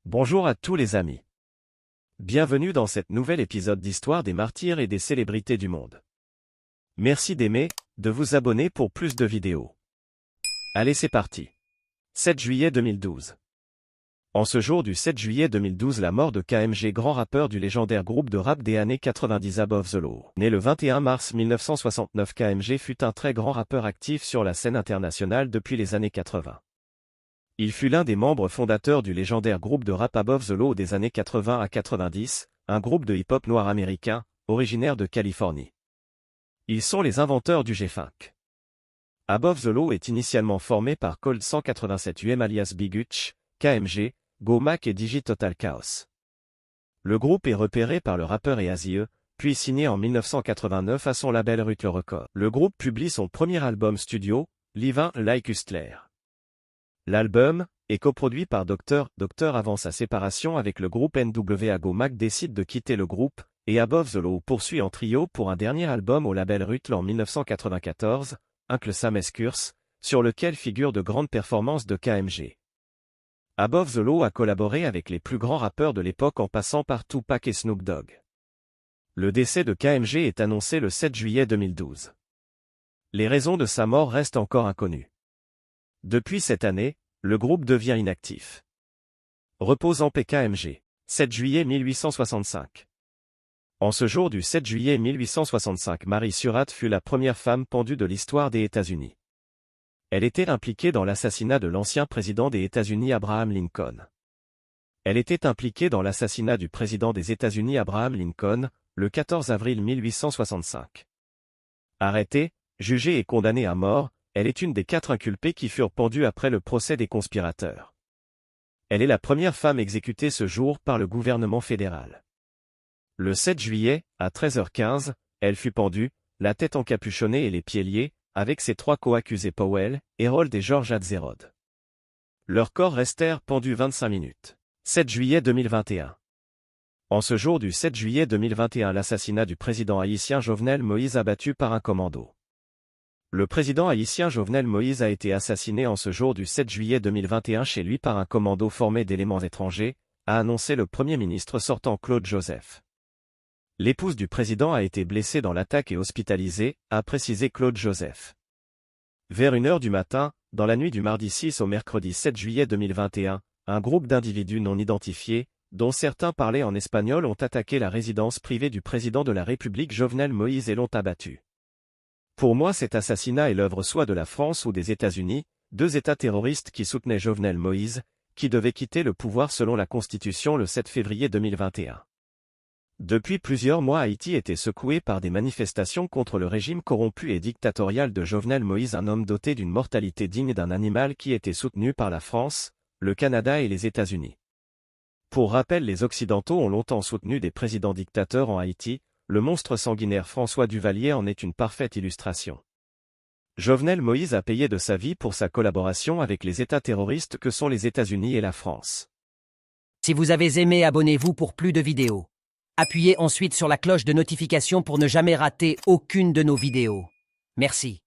Bonjour à tous les amis. Bienvenue dans cet nouvel épisode d'Histoire des martyrs et des célébrités du monde. Merci d'aimer, de vous abonner pour plus de vidéos. Allez, c'est parti. 7 juillet 2012. En ce jour du 7 juillet 2012, la mort de KMG, grand rappeur du légendaire groupe de rap des années 90 Above the Law. Né le 21 mars 1969, KMG fut un très grand rappeur actif sur la scène internationale depuis les années 80. Il fut l'un des membres fondateurs du légendaire groupe de rap Above the Law des années 80 à 90, un groupe de hip-hop noir américain, originaire de Californie. Ils sont les inventeurs du G-Funk. Above the Law est initialement formé par Cold 187 UM alias Big Hutch, KMG, Go-Mac et Digi Total Chaos. Le groupe est repéré par le rappeur Eazy-E, puis signé en 1989 à son label Rutler Records. Le groupe publie son premier album studio, Livin' Like Hustler. L'album est coproduit par Dr. Avant sa séparation avec le groupe NWA. Go-Mac décide de quitter le groupe, et Above the Law poursuit en trio pour un dernier album au label Rutler en 1994, Uncle Sam's Curse, sur lequel figurent de grandes performances de KMG. Above the Law a collaboré avec les plus grands rappeurs de l'époque en passant par Tupac et Snoop Dogg. Le décès de KMG est annoncé le 7 juillet 2012. Les raisons de sa mort restent encore inconnues. Depuis cette année, le groupe devient inactif. Repose en paix KMG. 7 juillet 1865. En ce jour du 7 juillet 1865, Mary Surratt fut la première femme pendue de l'histoire des États-Unis. Elle était impliquée dans l'assassinat de l'ancien président des États-Unis Abraham Lincoln. Elle était impliquée dans l'assassinat du président des États-Unis Abraham Lincoln, le 14 avril 1865. Arrêtée, jugée et condamnée à mort, elle est une des 4 inculpées qui furent pendues après le procès des conspirateurs. Elle est la première femme exécutée ce jour par le gouvernement fédéral. Le 7 juillet, à 13h15, elle fut pendue, la tête encapuchonnée et les pieds liés, avec ses 3 co-accusés Powell, Herold et George Atzerod. Leurs corps restèrent pendus 25 minutes. 7 juillet 2021. En ce jour du 7 juillet 2021, l'assassinat du président haïtien Jovenel Moïse abattu par un commando. Le président haïtien Jovenel Moïse a été assassiné en ce jour du 7 juillet 2021 chez lui par un commando formé d'éléments étrangers, a annoncé le Premier ministre sortant Claude Joseph. L'épouse du président a été blessée dans l'attaque et hospitalisée, a précisé Claude Joseph. Vers 1h du matin, dans la nuit du mardi 6 au mercredi 7 juillet 2021, un groupe d'individus non identifiés, dont certains parlaient en espagnol, ont attaqué la résidence privée du président de la République Jovenel Moïse et l'ont abattu. Pour moi, cet assassinat est l'œuvre soit de la France ou des États-Unis, 2 États terroristes qui soutenaient Jovenel Moïse, qui devait quitter le pouvoir selon la Constitution le 7 février 2021. Depuis plusieurs mois, Haïti était secoué par des manifestations contre le régime corrompu et dictatorial de Jovenel Moïse, un homme doté d'une mortalité digne d'un animal qui était soutenu par la France, le Canada et les États-Unis. Pour rappel, les Occidentaux ont longtemps soutenu des présidents dictateurs en Haïti, le monstre sanguinaire François Duvalier en est une parfaite illustration. Jovenel Moïse a payé de sa vie pour sa collaboration avec les États terroristes que sont les États-Unis et la France. Si vous avez aimé, abonnez-vous pour plus de vidéos. Appuyez ensuite sur la cloche de notification pour ne jamais rater aucune de nos vidéos. Merci.